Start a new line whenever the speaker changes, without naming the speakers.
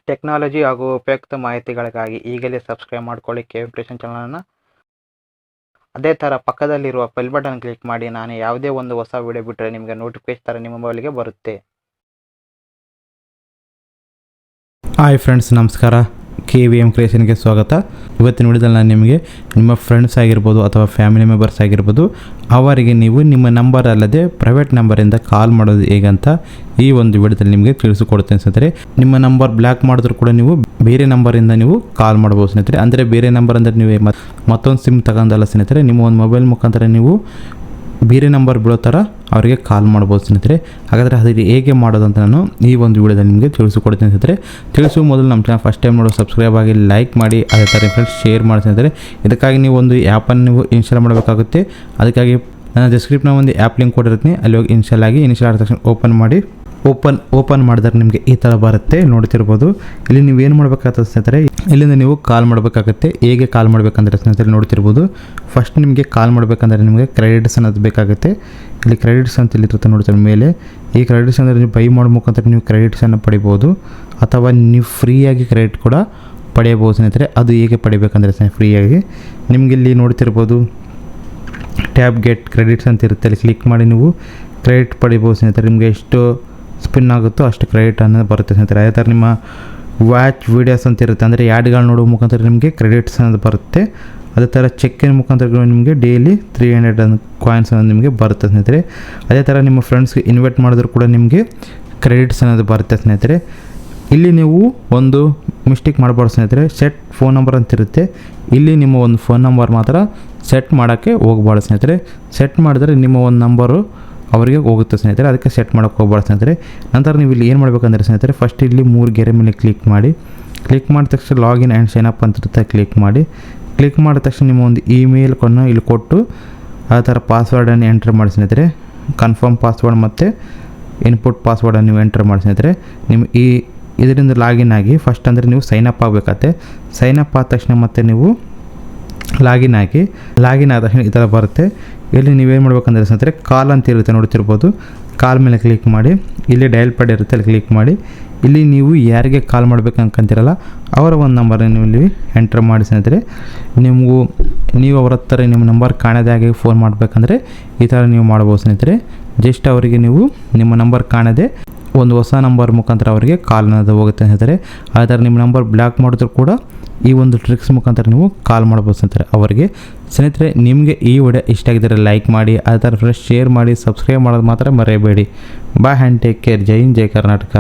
Technology ಹಾಗೂ ಉಪಯುಕ್ತ ಮಾಹಿತಿಗಳಿಗಾಗಿ ಈಗಲೇ ಸಬ್ಸ್ಕ್ರೈಬ್ ಮಾಡ್ಕೊಳ್ಳಿ KVM CREATION ಚಾನಲನ್ನು. ಅದೇ ಥರ ಪಕ್ಕದಲ್ಲಿರುವ ಬೆಲ್ ಬಟನ್ ಕ್ಲಿಕ್ ಮಾಡಿ. ನಾನು ಯಾವುದೇ ಒಂದು ಹೊಸ ವಿಡಿಯೋ ಬಿಟ್ಟರೆ ನಿಮಗೆ ನೋಟಿಫಿಕೇಶನ್ ಥರ ನಿಮ್ಮ ಮೊಬೈಲ್ಗೆ ಬರುತ್ತೆ.
ಹಾಯ್ ಫ್ರೆಂಡ್ಸ್, ನಮಸ್ಕಾರ. KVM ಕ್ರಿಯೇಷನ್ಗೆ ಸ್ವಾಗತ. ಇವತ್ತಿನ ವಿಡಿಯೋದಲ್ಲಿ ನಾನು ನಿಮಗೆ ನಿಮ್ಮ ಫ್ರೆಂಡ್ಸ್ ಆಗಿರ್ಬೋದು ಅಥವಾ ಫ್ಯಾಮಿಲಿ ಮೆಂಬರ್ಸ್ ಆಗಿರ್ಬೋದು, ಅವರಿಗೆ ನೀವು ನಿಮ್ಮ ನಂಬರ್ ಅಲ್ಲದೆ ಪ್ರೈವೇಟ್ ನಂಬರಿಂದ ಕಾಲ್ ಮಾಡೋದು ಹೇಗಂತ ಈ ಒಂದು ವಿಡಿಯೋದಲ್ಲಿ ನಿಮಗೆ ತಿಳಿಸಿಕೊಡ್ತೇನೆ ಸ್ನೇಹಿತರೆ. ನಿಮ್ಮ ನಂಬರ್ ಬ್ಲಾಕ್ ಮಾಡಿದ್ರು ಕೂಡ ನೀವು ಬೇರೆ ನಂಬರಿಂದ ನೀವು ಕಾಲ್ ಮಾಡ್ಬೋದು ಸ್ನೇಹಿತರೆ. ಅಂದರೆ ಬೇರೆ ನಂಬರ್ ಅಂದರೆ ನೀವು ಮತ್ತೊಂದು ಸಿಮ್ ತಗೊಂಡಲ್ಲ ಸ್ನೇಹಿತರೆ, ನಿಮ್ಮ ಒಂದು ಮೊಬೈಲ್ ಮುಖಾಂತರ ನೀವು ಬೇರೆ ನಂಬರ್ ಬಿಡೋ ಥರ ಅವರಿಗೆ ಕಾಲ್ ಮಾಡ್ಬೋದು ಸ್ನೇಹಿತರೆ. ಹಾಗಾದರೆ ಅದು ಹೇಗೆ ಮಾಡೋದು ಅಂತ ನಾನು ಈ ಒಂದು ವಿಡಿಯೋದಲ್ಲಿ ನಿಮಗೆ ತಿಳಿಸಿಕೊಡ್ತೀನಿ ಸ್ನೇಹಿತರೆ. ತಿಳಿಸುವ ಮೊದಲು ನಮ್ಮ ಚಾನಲ್ ಫಸ್ಟ್ ಟೈಮ್ ನೋಡೋ ಸಬ್ಸ್ಕ್ರೈಬ್ ಆಗಿ, ಲೈಕ್ ಮಾಡಿ, ಅದೇ ಥರ ಫ್ರೆಂಡ್ಸ್ ಶೇರ್ ಮಾಡಿ ಸ್ನೇಹಿತರೆ. ಇದಕ್ಕಾಗಿ ನೀವು ಒಂದು ಆ್ಯಪನ್ನು ನೀವು ಇನ್ಸ್ಟಾಲ್ ಮಾಡಬೇಕಾಗುತ್ತೆ. ಅದಕ್ಕಾಗಿ ನಾನು ಡಿಸ್ಕ್ರಿಪ್ಷನ್ ಒಂದು ಆ್ಯಪ್ ಲಿಂಕ್ ಕೊಟ್ಟಿರ್ತೀನಿ, ಅಲ್ಲಿ ಹೋಗಿ ಇನ್ಸ್ಟಾಲ್ ಆದ ತಕ್ಷಣ ಓಪನ್ ಮಾಡಿ. ಓಪನ್ ಮಾಡಿದ್ರೆ ನಿಮಗೆ ಈ ಥರ ಬರುತ್ತೆ, ನೋಡ್ತಿರ್ಬೋದು. ಇಲ್ಲಿ ನೀವು ಏನು ಮಾಡಬೇಕಾಗ್ತದೆ ಸ್ನೇಹಿತರೆ, ಇಲ್ಲಿಂದ ನೀವು ಕಾಲ್ ಮಾಡಬೇಕಾಗುತ್ತೆ. ಹೇಗೆ ಕಾಲ್ ಮಾಡಬೇಕಂದ್ರೆ ಸ್ನೇಹಿತರೆ ನೋಡ್ತಿರ್ಬೋದು, ಫಸ್ಟ್ ನಿಮಗೆ ಕಾಲ್ ಮಾಡಬೇಕಂದ್ರೆ ನಿಮಗೆ ಕ್ರೆಡಿಟ್ಸ್ ಅನ್ನೋದು ಬೇಕಾಗುತ್ತೆ. ಇಲ್ಲಿ ಕ್ರೆಡಿಟ್ಸ್ ಅಂತ ಇಲ್ಲಿರುತ್ತೆ ನೋಡ್ತಾರೆ ಮೇಲೆ. ಈ ಕ್ರೆಡಿಟ್ಸ್ ಅಂದರೆ ನೀವು ಬೈ ಮಾಡೋ ಮುಖಾಂತರ ನೀವು ಕ್ರೆಡಿಟ್ಸನ್ನು ಪಡಿಬೋದು, ಅಥವಾ ನೀವು ಫ್ರೀಯಾಗಿ ಕ್ರೆಡಿಟ್ ಕೂಡ ಪಡೆಯಬಹುದು ಸ್ನೇಹಿತರೆ. ಅದು ಹೇಗೆ ಪಡಿಬೇಕಂದ್ರೆ ಫ್ರೀಯಾಗಿ ನಿಮಗೆ ಇಲ್ಲಿ ನೋಡ್ತಿರ್ಬೋದು ಟ್ಯಾಬ್ ಗೆಟ್ ಕ್ರೆಡಿಟ್ಸ್ ಅಂತ ಇರುತ್ತೆ. ಅಲ್ಲಿ ಕ್ಲಿಕ್ ಮಾಡಿ ನೀವು ಕ್ರೆಡಿಟ್ ಪಡಿಬೋದು ಸ್ನೇಹಿತರೆ. ನಿಮಗೆ ಎಷ್ಟು ಸ್ಪಿನ್ ಆಗುತ್ತೋ ಅಷ್ಟು ಕ್ರೆಡಿಟ್ ಅನ್ನೋದು ಬರುತ್ತೆ ಸ್ನೇಹಿತರೆ. ಅದೇ ಥರ ನಿಮ್ಮ ವಾಚ್ ವೀಡಿಯೋಸ್ ಅಂತ ಇರುತ್ತೆ, ಅಂದರೆ ಯಾಡ್ಗಳು ನೋಡೋ ಮುಖಾಂತರ ನಿಮಗೆ ಕ್ರೆಡಿಟ್ಸ್ ಅನ್ನೋದು ಬರುತ್ತೆ. ಅದೇ ಥರ ಚೆಕ್ಕಿನ ಮುಖಾಂತರ ನಿಮಗೆ ಡೈಲಿ 300 ಕಾಯಿನ್ಸ್ ಅನ್ನೋದು ನಿಮಗೆ ಬರುತ್ತೆ ಸ್ನೇಹಿತರೆ. ಅದೇ ಥರ ನಿಮ್ಮ ಫ್ರೆಂಡ್ಸ್ಗೆ ಇನ್ವೈಟ್ ಮಾಡಿದ್ರು ಕೂಡ ನಿಮಗೆ ಕ್ರೆಡಿಟ್ಸ್ ಅನ್ನೋದು ಬರುತ್ತೆ ಸ್ನೇಹಿತರೆ. ಇಲ್ಲಿ ನೀವು ಒಂದು ಮಿಸ್ಟೇಕ್ ಮಾಡಬಾರ್ದು ಸ್ನೇಹಿತರೆ. ಸೆಟ್ ಫೋನ್ ನಂಬರ್ ಅಂತ ಇರುತ್ತೆ, ಇಲ್ಲಿ ನಿಮ್ಮ ಒಂದು ಫೋನ್ ನಂಬರ್ ಮಾತ್ರ ಸೆಟ್ ಮಾಡೋಕ್ಕೆ ಹೋಗಬಾರ್ದು ಸ್ನೇಹಿತರೆ. ಸೆಟ್ ಮಾಡಿದ್ರೆ ನಿಮ್ಮ ಒಂದು ನಂಬರು ಅವರಿಗೆ ಹೋಗುತ್ತೆ ಸ್ನೇಹಿತರೆ, ಅದಕ್ಕೆ ಸೆಟ್ ಮಾಡೋಕ್ಕೆ ಹೋಗ್ಬಾರ್ದು ಸ್ನೇಹಿತರೆ. ನಂತರ ನೀವು ಇಲ್ಲಿ ಏನು ಮಾಡಬೇಕಂದ್ರೆ ಸ್ನೇಹಿತರೆ, ಫಸ್ಟ್ ಇಲ್ಲಿ 3 ಗೆರೆ ಮೇಲೆ ಕ್ಲಿಕ್ ಮಾಡಿ. ಕ್ಲಿಕ್ ಮಾಡಿದ ತಕ್ಷಣ ಲಾಗಿನ್ ಆ್ಯಂಡ್ ಸೈನ್ ಅಪ್ ಅಂತಿರುತ್ತೆ, ಕ್ಲಿಕ್ ಮಾಡಿ. ಕ್ಲಿಕ್ ಮಾಡಿದ ತಕ್ಷಣ ನಿಮ್ಮ ಒಂದು ಇಮೇಲ್ ಕೊನ್ನು ಇಲ್ಲಿ ಕೊಟ್ಟು ಆ ಥರ ಪಾಸ್ವರ್ಡನ್ನು ಎಂಟ್ರ್ ಮಾಡಿ ಸ್ನೇಹಿತರೆ. ಕನ್ಫರ್ಮ್ ಪಾಸ್ವರ್ಡ್ ಮತ್ತು ಇನ್ಪುಟ್ ಪಾಸ್ವರ್ಡನ್ನು ನೀವು ಎಂಟ್ರ್ ಮಾಡಿ ಸ್ನೇಹಿತರೆ. ನಿಮ್ಮ ಇದರಿಂದ ಲಾಗಿನ್ ಆಗಿ ಫಸ್ಟ್ ಅಂದರೆ ನೀವು ಸೈನ್ ಅಪ್ ಆಗಬೇಕಾಗತ್ತೆ. ಸೈನ್ ಅಪ್ ಆದ ತಕ್ಷಣ ಮತ್ತೆ ನೀವು ಲಾಗಿನ್ ಆದ ತಕ್ಷಣ ಈ ಥರ ಬರುತ್ತೆ. ಇಲ್ಲಿ ನೀವೇನು ಮಾಡ್ಬೇಕಂದ್ರೆ ಸ್ನೇಹಿತರೆ, ಕಾಲ್ ಅಂತ ಇರುತ್ತೆ ನೋಡ್ತಿರ್ಬೋದು, ಕಾಲ್ ಮೇಲೆ ಕ್ಲಿಕ್ ಮಾಡಿ. ಇಲ್ಲಿ ಡಯಲ್ ಪ್ಯಾಡ್ ಇರುತ್ತೆ, ಅಲ್ಲಿ ಕ್ಲಿಕ್ ಮಾಡಿ. ಇಲ್ಲಿ ನೀವು ಯಾರಿಗೆ ಕಾಲ್ ಮಾಡಬೇಕು ಅನ್ಕೊಂತೀರಲ್ಲ ಅವರ ಒಂದು ನಂಬರನ್ನು ನೀವು ಇಲ್ಲಿ ಎಂಟ್ರ್ ಮಾಡಿ ಸ್ನೇಹಿತರೆ. ನೀವು ಅವ್ರ ಹತ್ರ ನಿಮ್ಮ ನಂಬರ್ ಕಾಣದಾಗೆ ಫೋನ್ ಮಾಡಬೇಕಂದ್ರೆ ಈ ಥರ ನೀವು ಮಾಡ್ಬೋದು ಸ್ನೇಹಿತರೆ. ಜಸ್ಟ್ ಅವರಿಗೆ ನೀವು ನಿಮ್ಮ ನಂಬರ್ ಕಾಣದೆ ಒಂದು ಹೊಸ ನಂಬರ್ ಮುಖಾಂತರ ಅವರಿಗೆ ಕಾಲ್ ಅನ್ನೋದು ಹೋಗುತ್ತೆ ಸ್ನೇಹಿತರೆ. ಅದೇ ಥರ ನಿಮ್ಮ ನಂಬರ್ ಬ್ಲಾಕ್ ಮಾಡಿದ್ರು ಕೂಡ ಈ ಒಂದು ಟ್ರಿಕ್ಸ್ ಮುಖಾಂತರ ನೀವು ಕಾಲ್ ಮಾಡ್ಬೋದು ಸ್ನೇಹಿತರೆ ಅವರಿಗೆ. ಸ್ನೇಹಿತರೆ, ನಿಮಗೆ ಈ ವಿಡಿಯೋ ಇಷ್ಟ ಆಗಿದ್ದರೆ ಲೈಕ್ ಮಾಡಿ, ಅದೇ ಥರ ಫ್ರೆಂಡ್ಸ್ ಶೇರ್ ಮಾಡಿ, ಸಬ್ಸ್ಕ್ರೈಬ್ ಮಾಡೋದು ಮಾತ್ರ ಮರೆಯಬೇಡಿ. Bye and take care. ಜೈ ಹಿಂದ್, ಜೈ ಕರ್ನಾಟಕ.